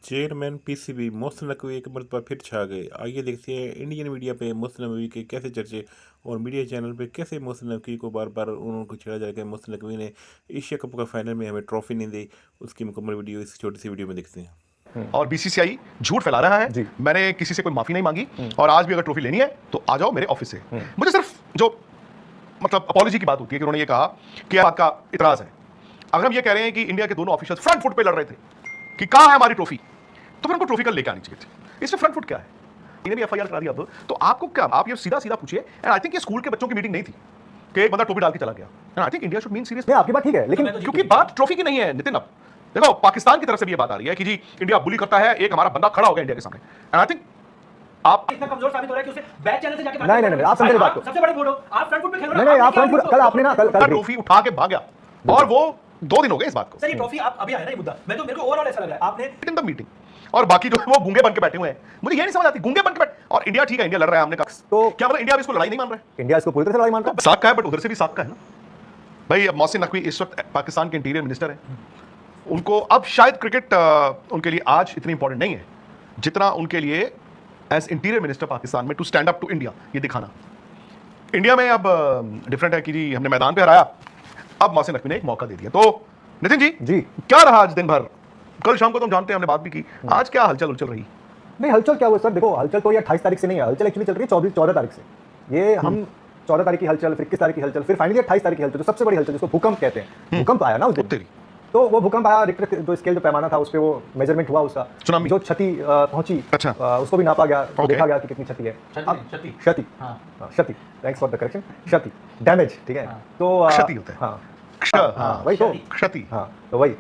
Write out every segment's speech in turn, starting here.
Chairman PCB Mohsin Naqvi एक मरतबा फिर छा गए। आइए देखते हैं इंडियन मीडिया पे मोहसिन नकवी के कैसे चर्चे और मीडिया चैनल पे कैसे मोहसिन नकवी को बार बार उनको छेड़ा जाएगा। मोहसिन नकवी ने एशिया कप का फाइनल में हमें ट्रॉफी नहीं दी। उसकी मुकम्मल वीडियो इस छोटी सी वीडियो में देखते हैं। और बीसीसीआई झूठ फैला रहा है। मैंने किसी से कोई माफी नहीं मांगी और आज भी अगर ट्रॉफी लेनी है तो आ जाओ मेरे ऑफिस से। मुझे सिर्फ जो मतलब अपॉलॉजी की बात होती है कि उन्होंने ये कहा कि बात का इतराज है। अगर हम ये कह रहे हैं कि इंडिया के दोनों ऑफिशियल्स फ्रंट फुट पे लड़ रहे थे कि कहां है हमारी ट्रॉफी, तो फिर उनको ट्रॉफी कल लेके आनी चाहिए थी। इसमें फ्रंट फुट क्या है? इन्हें भी एफआईआर करा दिया अब, तो आपको क्या, आप ये सीधा सीधा पूछिए। एंड आई थिंक ये स्कूल के बच्चों की मीटिंग नहीं थी कि एक बंदा टोपी डाल के चला गया। And I think India should mean serious. आपकी बात ठीक है, लेकिन क्योंकि बात ट्रॉफी की नहीं है नितिन। अब देखो पाकिस्तान की तरफ से भी ये बात आ रही है कि जी इंडिया बुली करता है, एक हमारा बंदा खड़ा हो गया इंडिया के सामने। एंड आई थिंक आप इतना कमजोर साबित हो रहा है कि उसे बैक चैनल से जाके नहीं, आप समझे बात को। सबसे बड़े बोलो, आप फ्रंट फुट पे खेल रहे हो। नहीं, आप फ्रंट फुट कल आपने ना कल ट्रॉफी उठा के भाग गया और वो 2 दिन हो गए इस बात को। सर ये ट्रॉफी आप अभी आया ना ये मुद्दा, मैं तो मेरे को ओवरऑल ऐसा लग रहा है आपने इन द मीटिंग और बाकी जो वो गूंगे बन के बैठे हुए हैं। मुझे ये नहीं समझ आती, गूंगे बन के बैठ। और इंडिया ठीक है, इंडिया लड़ रहा है, हमने कहा तो क्या मतलब इंडिया भी इसको लड़ाई नहीं मान रहा है? इंडिया इसको पूरी तरह से लड़ाई मान रहा है। साख का है, बट उधर से भी साख का है ना भाई। अब मोहसिन नकवी इस वक्त पाकिस्तान के इंटीरियर मिनिस्टर है। उनको अब शायद क्रिकेट उनके लिए आज इतनी इंपॉर्टेंट नहीं है जितना उनके लिए एज इंटीरियर मिनिस्टर पाकिस्तान में to stand up to India, ये दिखाना। इंडिया में अब डिफरेंट है कि जी हमने मैदान पे हराया, अब मोहसिन नकवी ने एक मौका दे दिया। तो नितिन जी क्या रहा आज दिन भर? कल शाम को तुम जानते हैं हमने बात भी की, आज क्या हलचल उलचल रही? नहीं, हलचल क्या हुआ सर? देखो हलचल तो ये 28 तारीख से नहीं है, हलचल एक्चुअली चल रही है 14 तारीख से। ये हम 14 तारीख की हलचल, फिर 21 तारीख की हलचल, फिर फाइनली 28 तारीख की हलचल, जो सबसे बड़ी हलचल जिसको भूकंप कहते हैं। भूकंप आया ना उस दिन, तो वो भूकंप आया, रिक्टर जो स्केल जो पैमाना था उस पे वो मेजरमेंट हुआ, उसका सुनामी जो क्षति पहुंची, अच्छा, उसको भी नापा गया, देखा गया कि कितनी क्षति है। क्षति, थैंक्स फॉर द करेक्शन, क्षति, डैमेज, ठीक है। तो क्षति होता है, हाँ वही तो क्षति, हाँ तो वही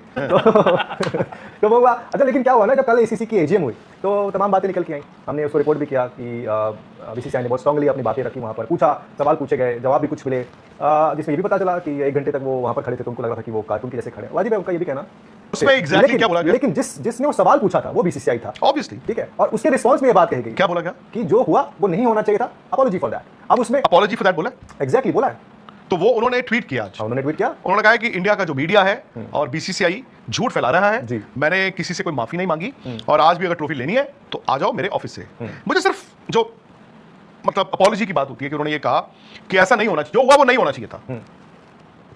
तो वो हुआ। अच्छा, लेकिन क्या हुआ ना, जब कल एसीसी की एजीएम हुई तो तमाम बातें निकल के आई। हमने उसको रिपोर्ट भी किया कि बीसीसीआई ने बहुत स्ट्रांगली अपनी बातें रखी, वहाँ पर पूछा, सवाल पूछे गए, जवाब भी कुछ मिले, जिसमें ये भी पता चला कि 1 घंटे तक वो वहाँ पर खड़े थे तो उनको लग रहा था कि वो कार्टून की जैसे खड़े। वाजिब है उनका ये भी कहना। उसमें एग्जैक्टली क्या बोला गया? लेकिन जिसने वो सवाल पूछा था वो बीसीसीआई था, ऑब्वियसली, ठीक है। और उसके रिस्पॉन्स में ये बात कही गई, क्या बोला गया कि जो हुआ वो नहीं होना चाहिए था, अपॉलॉजी फॉर दैट। अब उसमें अपॉलॉजी फॉर दैट बोला, एग्जैक्टली बोला है। तो वो उन्होंने ट्वीट किया आज। उन्होंने ट्वीट किया, उन्होंने कहा कि इंडिया का जो मीडिया है और बीसीसीआई झूठ फैला रहा है। जी। मैंने किसी से कोई माफी नहीं मांगी और आज भी अगर ट्रॉफी लेनी है तो आ जाओ मेरे ऑफिस से। मुझे सिर्फ जो मतलब अपॉलॉजी की बात होती है कि उन्होंने ये कहा कि ऐसा नहीं होना चाहिए, जो हुआ वो नहीं होना चाहिए था।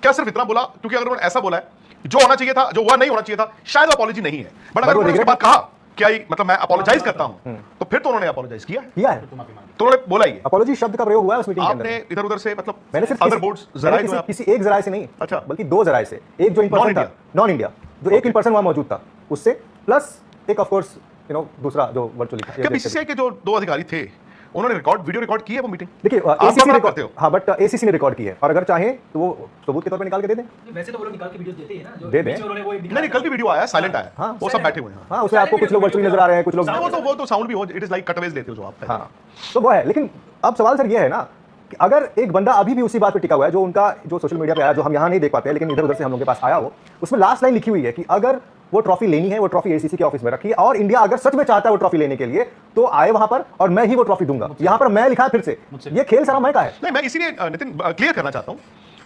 क्या सिर्फ इतना बोला? क्योंकि अगर उन्होंने ऐसा बोला है जो होना चाहिए था, जो हुआ नहीं होना चाहिए था, शायद अपॉलॉजी नहीं है। बट अगर उन्होंने उसके बाद कहा क्या मतलब मैं अपॉलोजाइज करता हूं, तो फिर तो उन्होंने अपॉलोजाइज किया है, तो उन्होंने बोला ही। अपॉलॉजी शब्द का प्रयोग हुआ है उस मीटिंग के अंदर। आपने इधर उधर से मतलब मैंने सिर्फ अदर बोर्ड्स जराए जो किसी एक जराए से नहीं, अच्छा, बल्कि 2 जराए से। एक जो इन पर्सन था, नॉन इंडिया, जो एक इन पर्सन वहां मौजूद था, उससे प्लस एक ऑफ कोर्स दूसरा जो वर्चुअली था। क्या बीसीसीआई के जो 2 अधिकारी थे उन्होंने वीडियो रिकॉर्ड की है वो मीटिंग? देखिए एसीसी रिकॉर्ड करते हो, हां, बट एसीसी ने रिकॉर्ड की है, और अगर चाहे तो वो सबूत के तौर पे निकाल के दे दें। वैसे तो वो लोग निकाल के वीडियोस देते हैं ना, जो दे दें। उन्होंने वो नहीं, कल भी वीडियो आया, साइलेंट आया, हाँ, वो सब बैठे हुए हैं। हां, उसमें आपको कुछ लोग वर्चुअली नजर आ रहे हैं, कुछ लोग वो तो साउंड भी हो, इट इज लाइक कटवेज लेते हो जो आप। हां, तो वो है। लेकिन अब सवाल सर ये है ना कि अगर एक बंदा अभी भी उसी बात पे टिका हुआ है, जो उनका जो सोशल मीडिया पे आया, जो हम यहाँ नहीं देख पाते हैं, लेकिन इधर उधर से हम लोगों के पास आया हो, उसमें लास्ट लाइन लिखी हुई है कि अगर वो ट्रॉफी लेनी है, वो ट्रॉफी एसीसी के ऑफिस में रखी है, और इंडिया अगर सच में चाहता है वो ट्रॉफी लेने के लिए तो आए वहां पर, और मैं ही वो ट्रॉफी दूंगा। यहाँ पर मैं लिखा है फिर से, ये खेल सारा मैं का है। नहीं, मैं इसीलिए नितिन क्लियर करना चाहता हूँ,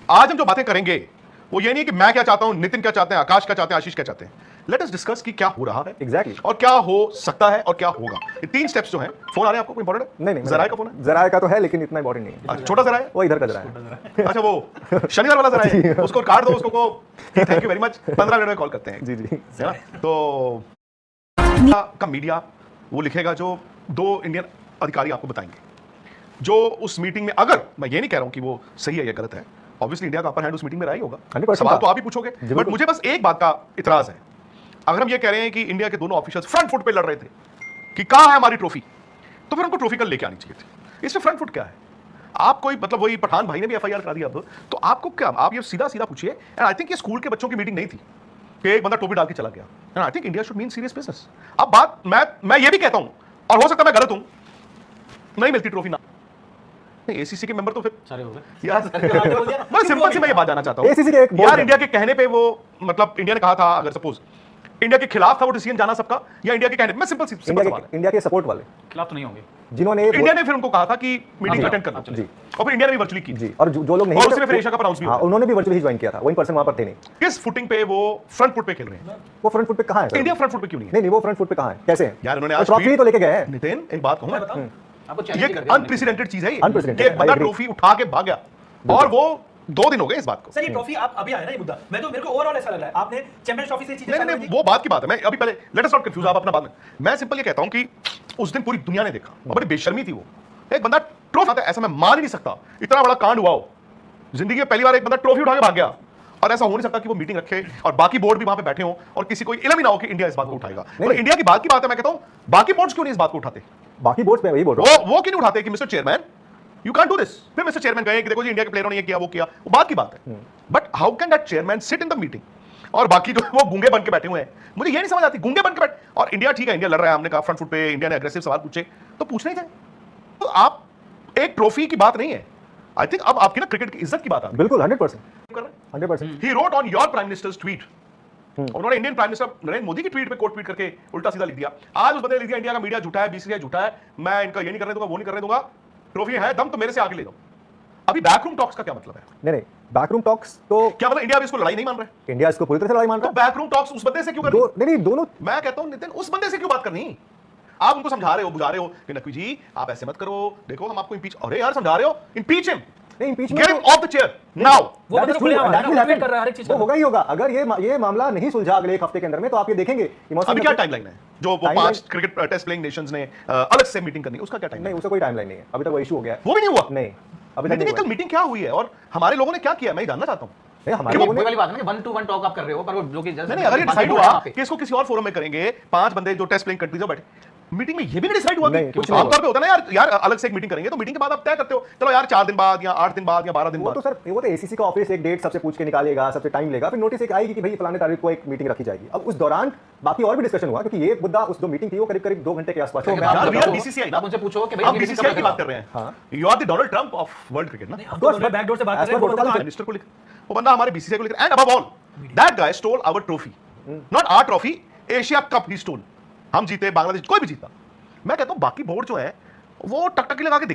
आज हम जो बातें करेंगे वो ये नहीं कि मैं क्या चाहता हूं, नितिन क्या चाहते हैं, आकाश क्या चाहते हैं, आशीष क्या चाहते हैं। लेट अस डिस्कस कि क्या हो रहा है एग्जैक्टली, और क्या हो सकता है और क्या होगा। ये 3 स्टेप्स जो हैं। फोन आ रहे हैं आपको, कोई इंपॉर्टेंट है? नहीं, जराए का फोन है? जराए का तो है, लेकिन इतना इंपॉर्टेंट नहीं है। छोटा जराए, वो इधर का जराए है। अच्छा, वो शनिवार वाला जराए है, उसको काट दो, उसको को thank you very much, 15 minute में कॉल करते हैं। जी जी, तो का मीडिया वो लिखेगा जो 2 इंडियन अधिकारी आपको बताएंगे, जो उस मीटिंग में, अगर मैं ये नहीं कह रहा हूं कि वो सही है या गलत है, ऑब्वियसली इंडिया का अपर हैंड उस मीटिंग में रहा ही होगा, सवाल तो आप ही पूछोगे, बट मुझे बस एक बात का इतराज है। अगर हम ये कह रहे हैं कि इंडिया के दोनों ऑफिशियल्स फ्रंट फुट पे लड़ रहे थे कि कहां है हमारी ट्रॉफी, तो फिर उनको ट्रॉफी कल लेके आनी चाहिए थी। इसमें फ्रंट फुट क्या है? आप कोई मतलब वही पठान भाई ने भी एफआईआर करा दिया अब, तो आपको क्या, आप ये सीधा सीधा पूछिए। एंड आई थिंक ये स्कूल के बच्चों की मीटिंग नहीं थी कि एक बंदा टोपी डाल के चला गया। And I think India should mean serious business. अब बात मैं ये भी कहता हूं, और हो सकता है मैं गलत हूं, नहीं मिलती ट्रॉफी ना, एसीसी के मेंबर तो फिर सारे हो गए यार। बस सिंपल सी मैं ये बात जानना चाहता हूं, एसीसी के एक यार इंडिया के कहने पे वो मतलब इंडिया ने कहा था, अगर सपोज इंडिया के खिलाफ था वो डिसीजन जाना सबका, या इंडिया के कहने? मैं सिंपल सवाल है। इंडिया के सपोर्ट वाले खिलाफ तो नहीं होंगे जिन्होंने इंडिया ने फिर उनको कहा था कि मीटिंग अटेंड करना, जी। और फिर इंडिया ने भी वर्चुअली की। जी, और जो लोग नहीं और उसमें फिर एशिया कप अनाउंस भी हाँ, हुआ। उन्होंने भी वर्चुअली ज्वाइन किया था, वो इन पर्सन वहां पर थे नहीं। किस फुटिंग पे वो फ्रंट फुट पे खेल रहे हैं? वो फ्रंट फुट पे कहाँ है सर? इंडिया फ्रंट फुट पे क्यों नहीं है? नहीं, वो फ्रंट फुट पे कहाँ है? कैसे है यार उन्होंने वो आज ट्रॉफी तो लेके गए हैं। नितिन एक बात कहूं मैं, आपको ये चैलेंज कर दिया अनप्रेसिडेंटेड चीज है ये। Unprecedented, कि एक बंदा I agree। ट्रॉफी उठा के भाग गया, और वो 2 दिन हो गए इस बात को। सर ये ट्रॉफी आप अभी आया ना ये मुद्दा, मेरे को ओवरऑल ऐसा लग रहा है आपने चैंपियंस ट्रॉफी से चीजें नहीं नहीं, वो बात की बात है। मैं अभी पहले लेट अस नॉट कंफ्यूज, आप अपना बात में। मैं सिंपल ये कहता हूं कि उस दिन पूरी दुनिया ने देखा, और बड़ी बेशर्मी थी वो। एक बंदा ट्रॉफी आता है, ऐसा मैं मान ही नहीं सकता इतना बड़ा कांड हुआ हो। जिंदगी में पहली बार एक बंदा ट्रॉफी उठा के भाग गया, और ऐसा हो नहीं सकता कि वो मीटिंग रखे और बाकी बोर्ड भी वहां पे बैठे हो और किसी को इल्म ही ना हो कि इंडिया इस बात को उठाएगा। और इंडिया की बात की बात है, मैं कहता हूं बाकी बोर्ड्स क्यों नहीं इस बात को उठाते? बाकी बोर्ड्स पे वही बोल रहा हूँ। वो क्यों नहीं उठाते कि mister chairman you can't do this? फिर मिस्टर चेयरमैन कहे कि देखो जी इंडिया के प्लेयरों ने ये किया वो किया, वो बात की बात है। But how can that chairman sit in the meeting और बाकी जो वो गूंगे बन के बैठे हुए हैं? मुझे ये नहीं समझ आती, गूंगे बन के बैठ। और इंडिया ठीक है, इंडिया लड़ रहा है, हमने कहा फ्रंट फुट पे, इंडिया ने अग्रेसिव सवाल पूछे तो पूछने ही थे। तो आप एक ट्रॉफी की बात नहीं है। आई थिंक अब आपकी ना क्रिकेट की इज्जत की बात आ रही बिल्कुल 100%। है। 100%। ही wrote on your prime minister's tweet. उन्होंने Indian prime minister Narendra Modi की ट्वीट पे कोट ट्वीट करके उल्टा सीधा लिख दिया। आज उस बंदे ने लिख दिया इंडिया का मीडिया झूठा है, बीसीसीआई झूठा है, मैं इनका ये नहीं करने दूंगा, वो नहीं करने दूंगा, ट्रॉफी है दम तो मेरे से आगे ले जाओ। अभी बैकरूम टॉक्स का क्या मतलब है? नहीं, बैकरूम टॉक्स तो क्या मतलब इंडिया भी इसको लड़ाई नहीं मान रहा है? इंडिया इसको पूरी तरह से लड़ाई मान तो रहा बैकरूम टॉक्स उस बंदे से क्यों है। करनी? नहीं, दोनों मैं कहता हूं नितिन, उस बंदे से क्यों बात करनी? आप उनको समझा रहे हो, बुझा रहे हो कि नकवी जी आप ऐसे मत करो, देखो हम आपको इंपीच, अरे यार समझा रहे हो, इंपीच हिम, नहीं, impeachment गेट हिम तो- ऑफ द चेयर नाउ। वो बंदा तो खुले आम है ना, ट्वीट कर रहा है हर एक चीज वो का। होगा ही होगा। अगर ये मामला नहीं सुलझा अगले एक हफ्ते के अंदर में, तो आप ये देखेंगे अभी क्या टाइमलाइन है? जो वो Timeline- 5 cricket test playing nations ने अलग से मीटिंग करनी, उसका क्या टाइम? नहीं, उसका कोई टाइमलाइन नहीं है, अभी तक वो इशू हो गया है। वो भी नहीं हुआ। नहीं, अभी तक लेकिन नहीं कल हुआ है। मीटिंग क्या हुई है और हमारे लोगों ने क्या किया, मैं ये जानना चाहता हूं। नहीं, हमारे वो- लोगों वही ने वाली बात है ना, 1-to-1 टॉक आप कर रहे हो, पर वो जो कि नहीं अगर ये डिसाइड हुआ कि इसको किसी और फोरम में करेंगे, 5 बंदे जो टेस्ट प्लेइंग कंट्रीज में बैठे, मीटिंग में ये भी नहीं डिसाइड हुआ नहीं, कि कुछ नहीं आमतौर पे होता है ना यार अलग से एक मीटिंग करेंगे तो मीटिंग के बाद आप तय करते हो, चलो यार 4 दिन बाद या 8 दिन बाद या 12 दिन वो तो बाद। सर वो तो एसीसी का ऑफिस एक डेट सबसे पूछ के निकालेगा, सबसे टाइम लेगा, फिर नोटिस एक आएगी कि भाई फलाने तारीख को एक मीटिंग रखी जाएगी। अब उस दौरान बाकी और भी डिस्कशन हुआ, क्योंकि ये मुद्दा उस जो मीटिंग थी वो करीब करीब 2 घंटे के आसपास तो थी। मैं आप यार बताओ, बीसीसीआई ना, आप उनसे पूछो कि भाई हम ये बीसीसीआई की कब बात कर रहे हैं। हाँ। You are the Donald Trump of world cricket ना। हम तो बैकडोर से बात कर रहे हैं, वो protocol तो मिनिस्टर को लिख, वो बंदा हमारे बीसीसीआई को लिख, and above all that guy stole our trophy, not our trophy, Asia cup he stole. हम जीते, बांग्लादेश कोई भी जीता। मैं कहता हूं बाकी बोर्ड जो है वो टकटकी लगा के दिखे।